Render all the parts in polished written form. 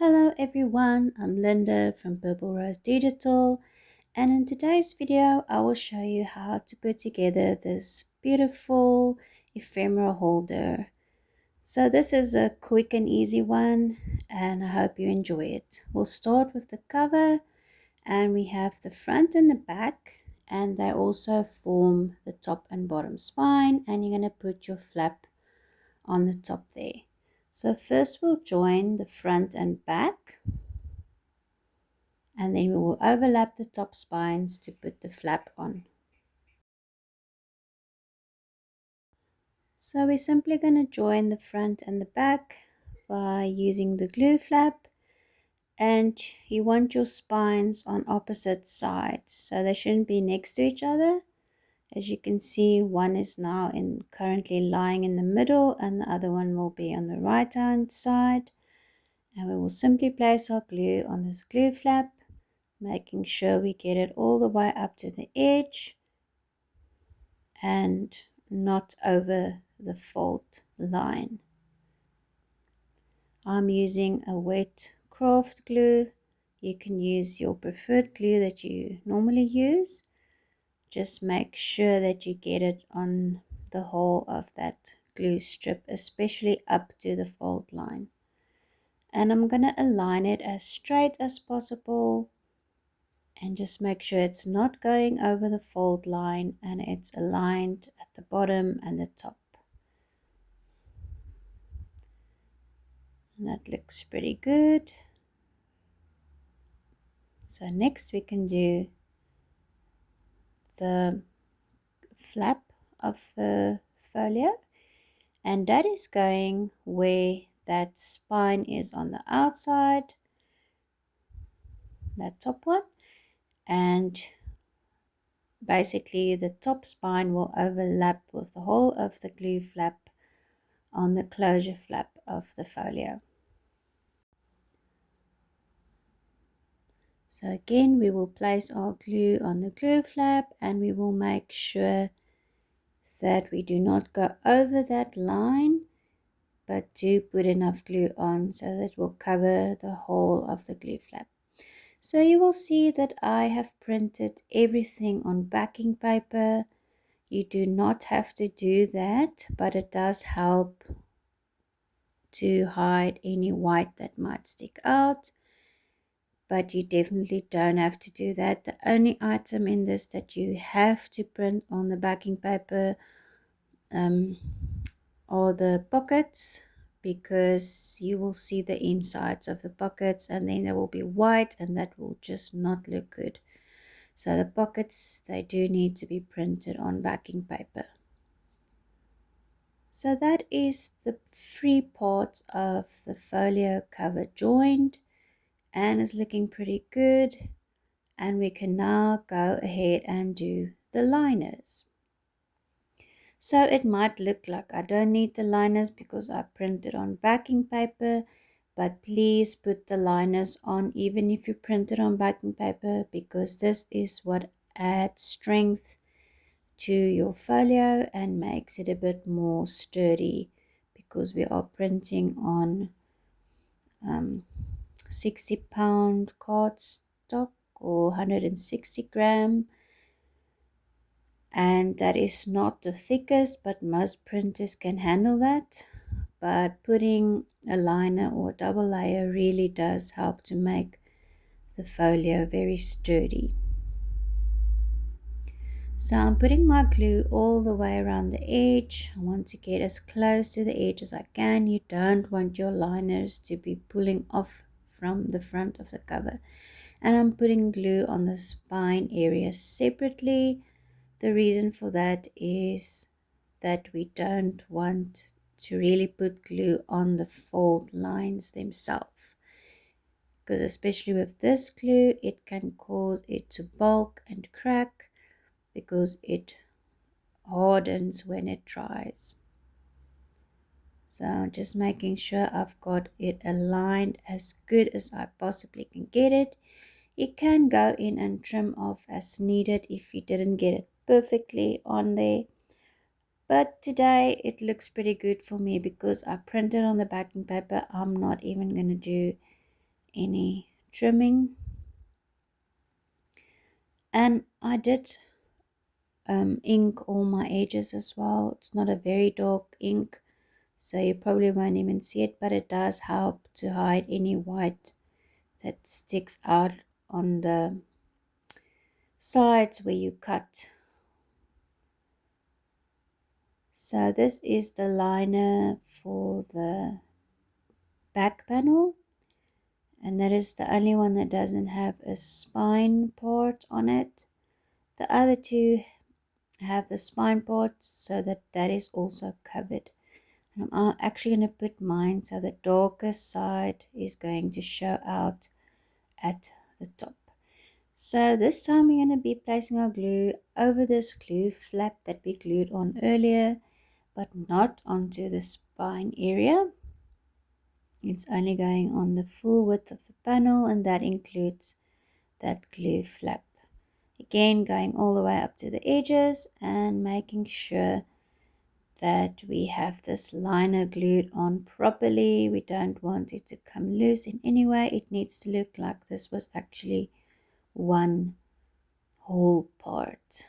Hello everyone, I'm Linda from Purple Rose Digital, and in today's video I will show you how to put together this beautiful ephemera holder. So this is a quick and easy one and I hope you enjoy it. We'll start with the cover, and we have the front and the back, and they also form the top and bottom spine, and you're going to put your flap on the top there. So first we'll join the front and back, and then we will overlap the top spines to put the flap on. So we're simply going to join the front and the back by using the glue flap, and you want your spines on opposite sides, so they shouldn't be next to each other. As you can see, one is now currently lying in the middle and the other one will be on the right hand side, and we will simply place our glue on this glue flap, making sure we get it all the way up to the edge and not over the fold line. I'm using a wet craft glue. You can use your preferred glue that you normally use. Just make sure that you get it on the whole of that glue strip, especially up to the fold line. And I'm going to align it as straight as possible, and just make sure it's not going over the fold line and it's aligned at the bottom and the top. And that looks pretty good. So next we can do the flap of the folio, and that is going where that spine is on the outside, that top one, and basically the top spine will overlap with the whole of the glue flap on the closure flap of the folio. So again, we will place our glue on the glue flap, and we will make sure that we do not go over that line, but do put enough glue on so that it will cover the whole of the glue flap. So you will see that I have printed everything on backing paper. You do not have to do that, but it does help to hide any white that might stick out. But you definitely don't have to do that. The only item in this that you have to print on the backing paper are the pockets, because you will see the insides of the pockets and then they will be white and that will just not look good. So the pockets, they do need to be printed on backing paper. So that is the three parts of the folio cover joined, and it's looking pretty good. And we can now go ahead and do the liners. So it might look like I don't need the liners because I printed on backing paper, but please put the liners on even if you print it on backing paper, because this is what adds strength to your folio and makes it a bit more sturdy, because we are printing on 60-pound cardstock or 160 gram, and that is not the thickest, but most printers can handle that. But putting a liner or a double layer really does help to make the folio very sturdy. So I'm putting my glue all the way around the edge. I want to get as close to the edge as I can. You don't want your liners to be pulling off from the front of the cover. And I'm putting glue on the spine area separately. The reason for that is that we don't want to really put glue on the fold lines themselves, because especially with this glue, it can cause it to bulk and crack because it hardens when it dries. So just making sure I've got it aligned as good as I possibly can get it. You can go in and trim off as needed if you didn't get it perfectly on there. But today it looks pretty good for me because I printed on the backing paper. I'm not even going to do any trimming. And I did ink all my edges as well. It's not a very dark ink, so you probably won't even see it, but it does help to hide any white that sticks out on the sides where you cut. So this is the liner for the back panel, and that is the only one that doesn't have a spine part on it. The other two have the spine part, so that is also covered. And I'm actually going to put mine so the darker side is going to show out at the top. So this time we're going to be placing our glue over this glue flap that we glued on earlier, but not onto the spine area. It's only going on the full width of the panel, and that includes that glue flap. Again, going all the way up to the edges and making sure that we have this liner glued on properly. We don't want it to come loose in any way. It needs to look like this was actually one whole part.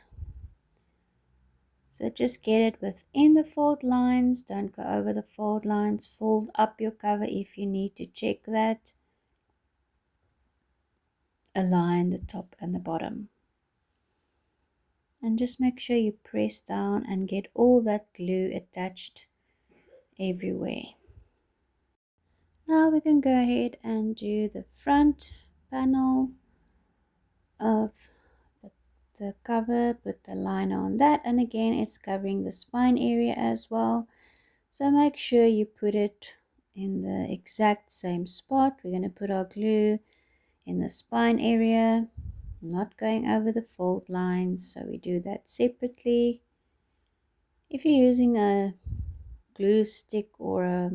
So just get it within the fold lines. Don't go over the fold lines. Fold up your cover if you need to check that. Align the top and the bottom. And just make sure you press down and get all that glue attached everywhere. Now we can go ahead and do the front panel of the cover. Put the liner on that, and again it's covering the spine area as well. So make sure you put it in the exact same spot. We're going to put our glue in the spine area, not going over the fold lines, so we do that separately. If you're using a glue stick or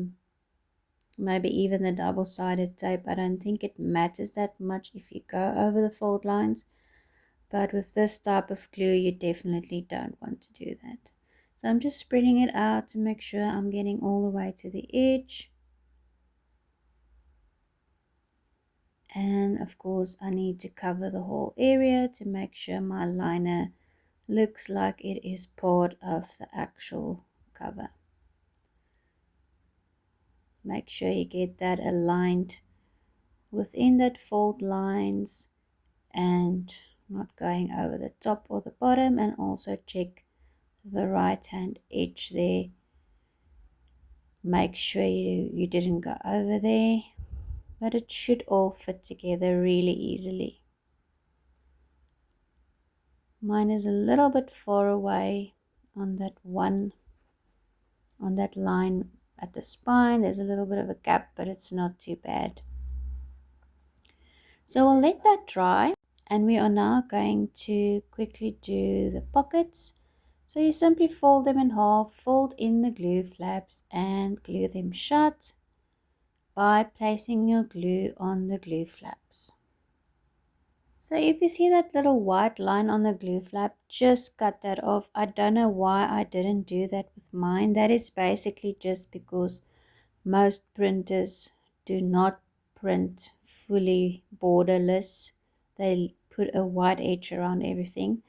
maybe even the double-sided tape, I don't think it matters that much if you go over the fold lines, but with this type of glue you definitely don't want to do that. So I'm just spreading it out to make sure I'm getting all the way to the edge. And of course I need to cover the whole area to make sure my liner looks like it is part of the actual cover. Make sure you get that aligned within that fold lines and not going over the top or the bottom, and also check the right hand edge there. Make sure you didn't go over there, but it should all fit together really easily. Mine is a little bit far away on that line at the spine. There's a little bit of a gap, but it's not too bad. So we'll let that dry, and we are now going to quickly do the pockets. So you simply fold them in half, fold in the glue flaps and glue them shut by placing your glue on the glue flaps. So if you see that little white line on the glue flap, just cut that off. I don't know why I didn't do that with mine. That is basically just because most printers do not print fully borderless. They put a white edge around everything.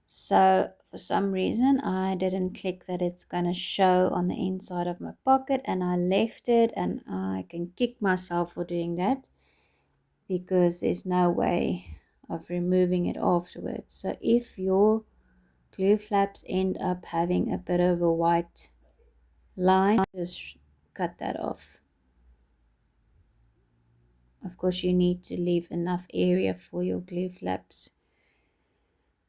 So for some reason I didn't click that it's going to show on the inside of my pocket, and I left it, and I can kick myself for doing that because there's no way of removing it afterwards. So if your glue flaps end up having a bit of a white line, just cut that off. Of course you need to leave enough area for your glue flaps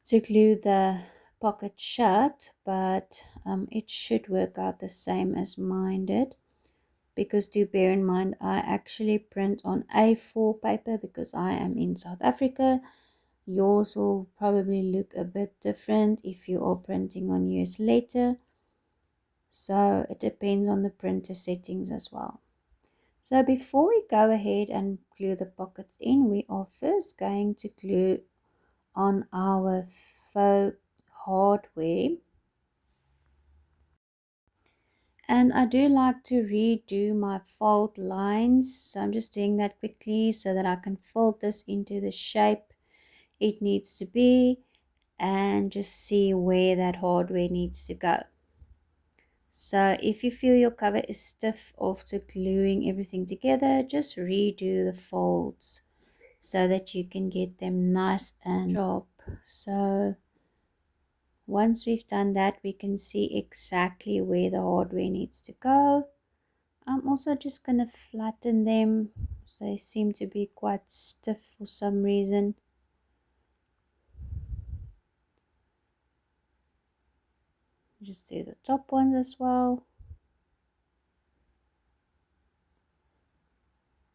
to glue the pocket shut, but it should work out the same as mine did, because do bear in mind I actually print on A4 paper because I am in South Africa. Yours will probably look a bit different if you are printing on US letter, so it depends on the printer settings as well. So before we go ahead and glue the pockets in, we are first going to glue on our faux hardware. And I do like to redo my fold lines, so I'm just doing that quickly so that I can fold this into the shape it needs to be and just see where that hardware needs to go. So if you feel your cover is stiff after gluing everything together, just redo the folds so that you can get them nice and sharp. So once we've done that, we can see exactly where the hardware needs to go. I'm also just going to flatten them. So they seem to be quite stiff for some reason. Just do the top ones as well.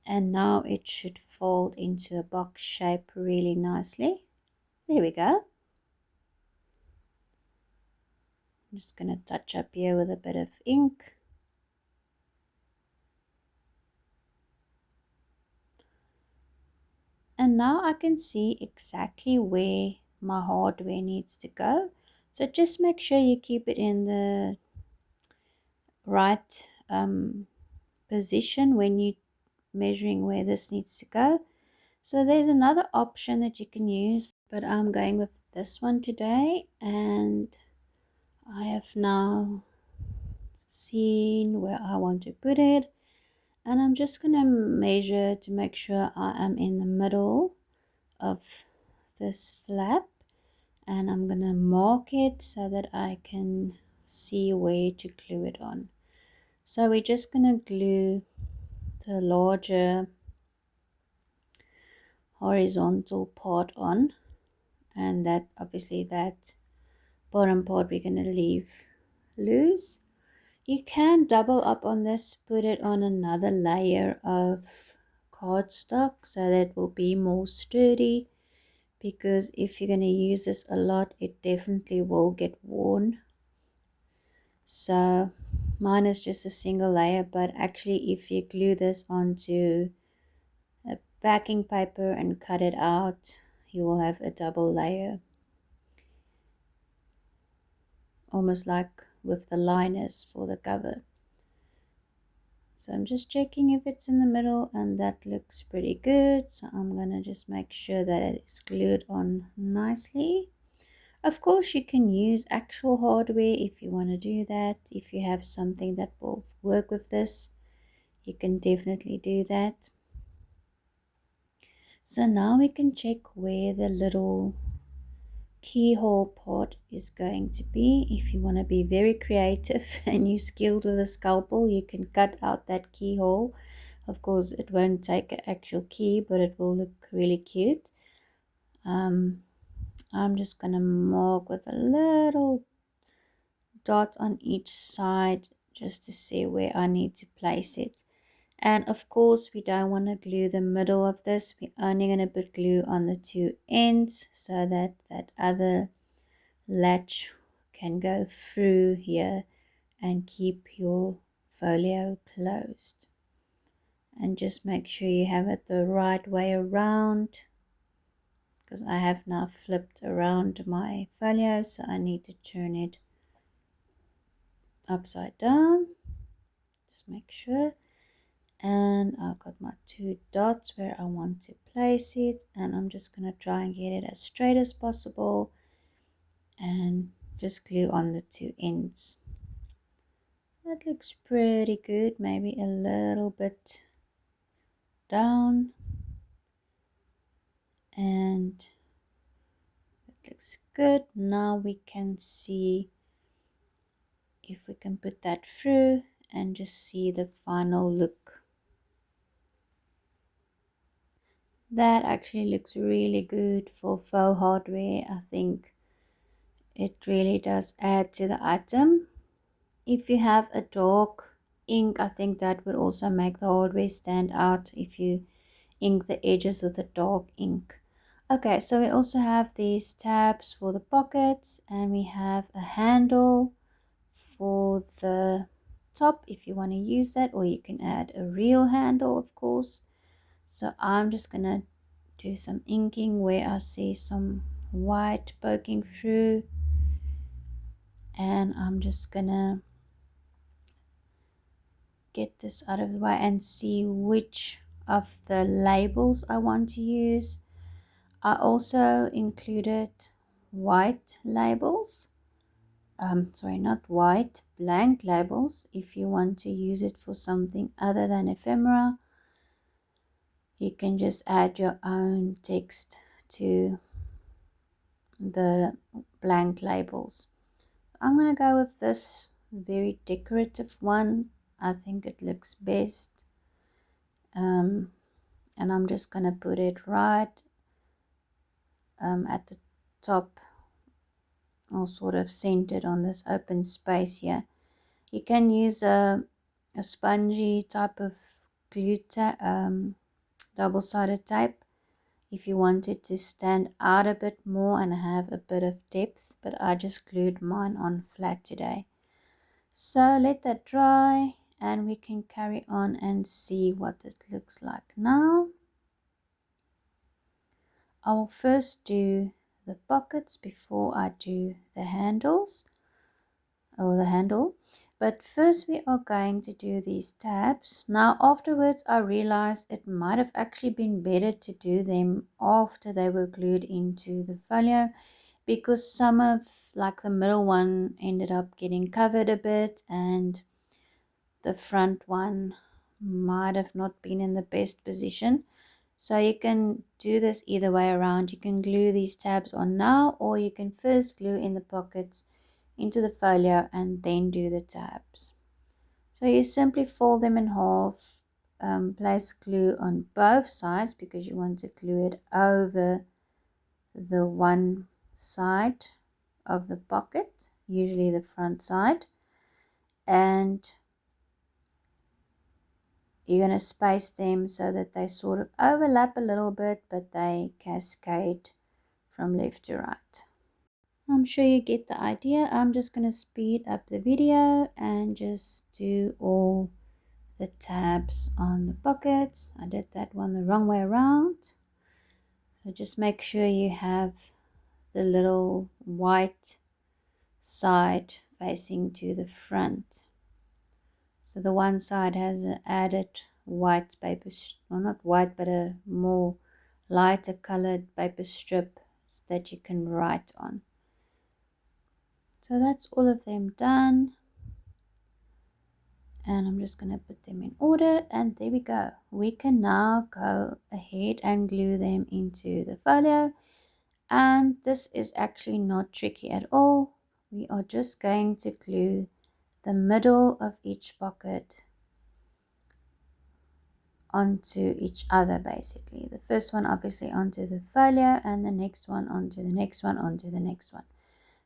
And now it should fold into a box shape really nicely. There we go. I'm just going to touch up here with a bit of ink. And now I can see exactly where my hardware needs to go. So just make sure you keep it in the right position when you're measuring where this needs to go. So there's another option that you can use, but I'm going with this one today, and I have now seen where I want to put it, and I'm just going to measure to make sure I am in the middle of this flap, and I'm going to mark it so that I can see where to glue it on. So we're just going to glue the larger horizontal part on, and that obviously that bottom part we're going to leave loose. You can double up on this, put it on another layer of cardstock so that it will be more sturdy, because if you're going to use this a lot, it definitely will get worn. So mine is just a single layer, but actually if you glue this onto a backing paper and cut it out, you will have a double layer, almost like with the liners for the cover. So I'm just checking if it's in the middle, and that looks pretty good. So I'm going to just make sure that it is glued on nicely. Of course, you can use actual hardware if you want to do that. If you have something that will work with this, you can definitely do that. So now we can check where the little keyhole part is going to be. If you want to be very creative and you're skilled with a scalpel, you can cut out that keyhole. Of course, it won't take an actual key, but it will look really cute. I'm just going to mark with a little dot on each side just to see where I need to place it. And of course, we don't want to glue the middle of this. We're only going to put glue on the two ends so that that other latch can go through here and keep your folio closed. And just make sure you have it the right way around, because I have now flipped around my folio, so I need to turn it upside down. Just make sure. And I've got my two dots where I want to place it, and I'm just going to try and get it as straight as possible and just glue on the two ends. That looks pretty good, maybe a little bit down, and it looks good. Now we can see if we can put that through and just see the final look. That actually looks really good for faux hardware. I think it really does add to the item. If you have a dark ink, I think that would also make the hardware stand out if you ink the edges with a dark ink. Okay, so we also have these tabs for the pockets, and we have a handle for the top if you want to use that, or you can add a real handle, of course. So I'm just gonna do some inking where I see some white poking through, and I'm just gonna get this out of the way and see which of the labels I want to use. I also included white labels. Sorry, not white, blank labels. If you want to use it for something other than ephemera, you can just add your own text to the blank labels. I'm going to go with this very decorative one. I think it looks best. And I'm just going to put it right at the top, or sort of centered on this open space here. You can use a spongy type of glue, double-sided tape, if you want it to stand out a bit more and have a bit of depth, but I just glued mine on flat today. So let that dry and we can carry on and see what it looks like. Now I will first do the pockets before I do the handles, or the handle. But first we are going to do these tabs. Now afterwards I realized it might have actually been better to do them after they were glued into the folio, because some of, like the middle one, ended up getting covered a bit, and the front one might have not been in the best position. So you can do this either way around. You can glue these tabs on now, or you can first glue in the pockets into the folio and then do the tabs. So you simply fold them in half, place glue on both sides because you want to glue it over the one side of the pocket, usually the front side, and you're going to space them so that they sort of overlap a little bit, but they cascade from left to right. I'm sure you get the idea. I'm just going to speed up the video and just do all the tabs on the pockets. I did that one the wrong way around. So just make sure you have the little white side facing to the front. So the one side has an added white paper, or not white, but a more lighter colored paper strip that you can write on. So that's all of them done, and I'm just going to put them in order, and there we go. We can now go ahead and glue them into the folio, and this is actually not tricky at all. We are just going to glue the middle of each pocket onto each other, basically. The first one obviously onto the folio, and the next one onto the next one onto the next one.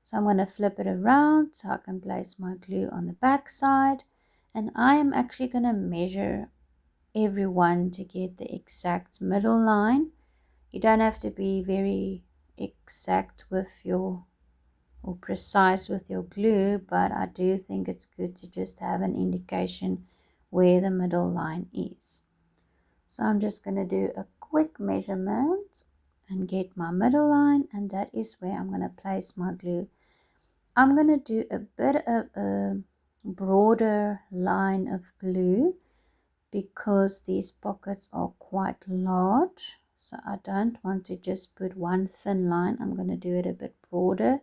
So I'm going to flip it around so I can place my glue on the back side, and I am actually going to measure every one to get the exact middle line. You don't have to be very exact with your, or precise with your glue, but I do think it's good to just have an indication where the middle line is. So I'm just going to do a quick measurement and get my middle line, and that is where I'm going to place my glue. I'm going to do a bit of a broader line of glue because these pockets are quite large. So I don't want to just put one thin line. I'm going to do it a bit broader.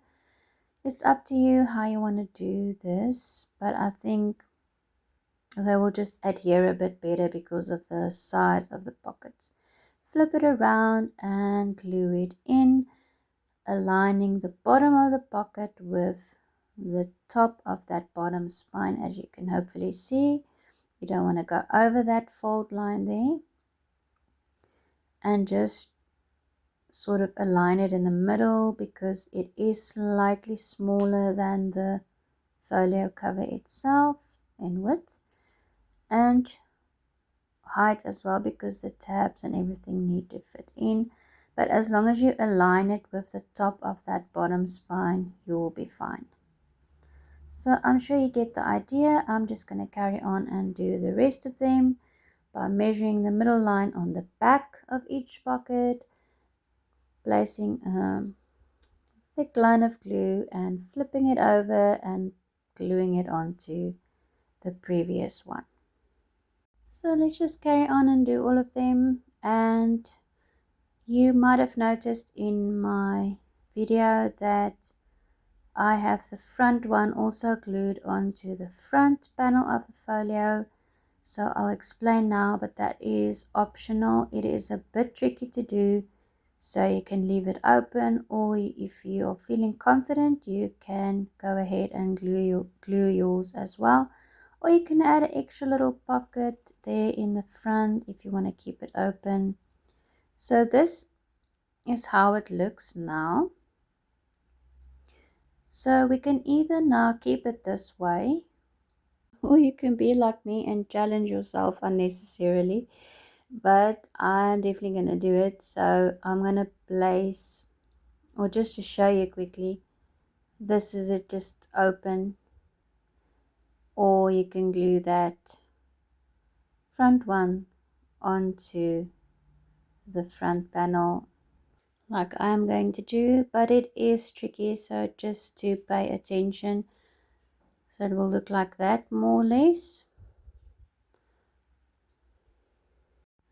It's up to you how you want to do this, but I think they will just adhere a bit better because of the size of the pockets. Flip it around and glue it in, aligning the bottom of the pocket with the top of that bottom spine, as you can hopefully see. You don't want to go over that fold line there, and just sort of align it in the middle because it is slightly smaller than the folio cover itself in width and height as well, because the tabs and everything need to fit in. But as long as you align it with the top of that bottom spine, you will be fine. So I'm sure you get the idea. I'm just going to carry on and do the rest of them by measuring the middle line on the back of each pocket, placing a thick line of glue and flipping it over and gluing it onto the previous one. So let's just carry on and do all of them. And you might have noticed in my video that I have the front one also glued onto the front panel of the folio. So I'll explain now, but that is optional. It is a bit tricky to do, so you can leave it open, or if you're feeling confident, you can go ahead and glue yours as well. Or you can add an extra little pocket there in the front if you want to keep it open. So this is how it looks now. So we can either now keep it this way, or you can be like me and challenge yourself unnecessarily. But I'm definitely going to do it. So I'm going to place, or just to show you quickly, this is it just open, or you can glue that front one onto the front panel like I'm going to do, but it is tricky, so just to pay attention. So it will look like that more or less.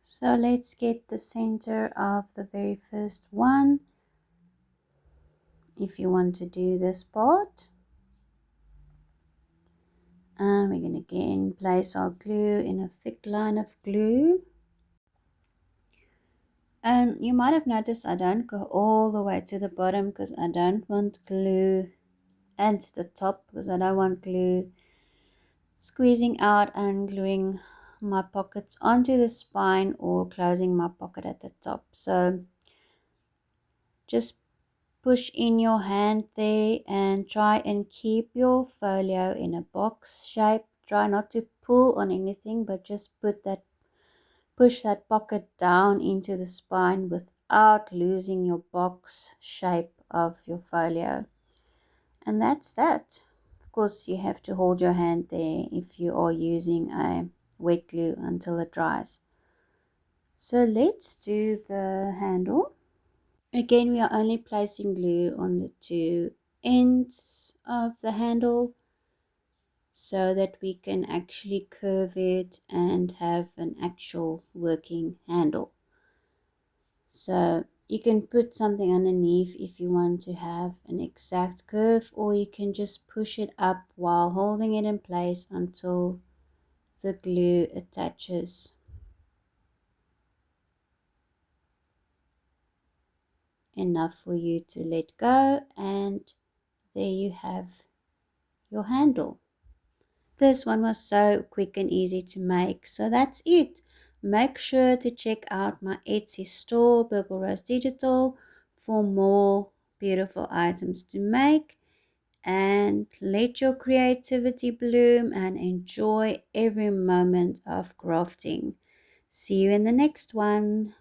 So let's get the center of the very first one if you want to do this part. And we're going to again place our glue in a thick line of glue. And you might have noticed I don't go all the way to the bottom because I don't want glue, and to the top because I don't want glue squeezing out and gluing my pockets onto the spine or closing my pocket at the top. So just push in your hand there and try and keep your folio in a box shape. Try not to pull on anything, but just push that pocket down into the spine without losing your box shape of your folio. And that's that. Of course, you have to hold your hand there if you are using a wet glue until it dries. So let's do the handle. Again, we are only placing glue on the two ends of the handle so that we can actually curve it and have an actual working handle. So you can put something underneath if you want to have an exact curve, or you can just push it up while holding it in place until the glue attaches. Enough for you to let go, and there you have your handle. This one was so quick and easy to make. So that's it. Make sure to check out my Etsy store, Purple Rose Digital, for more beautiful items to make. And let your creativity bloom and enjoy every moment of crafting. See you in the next one.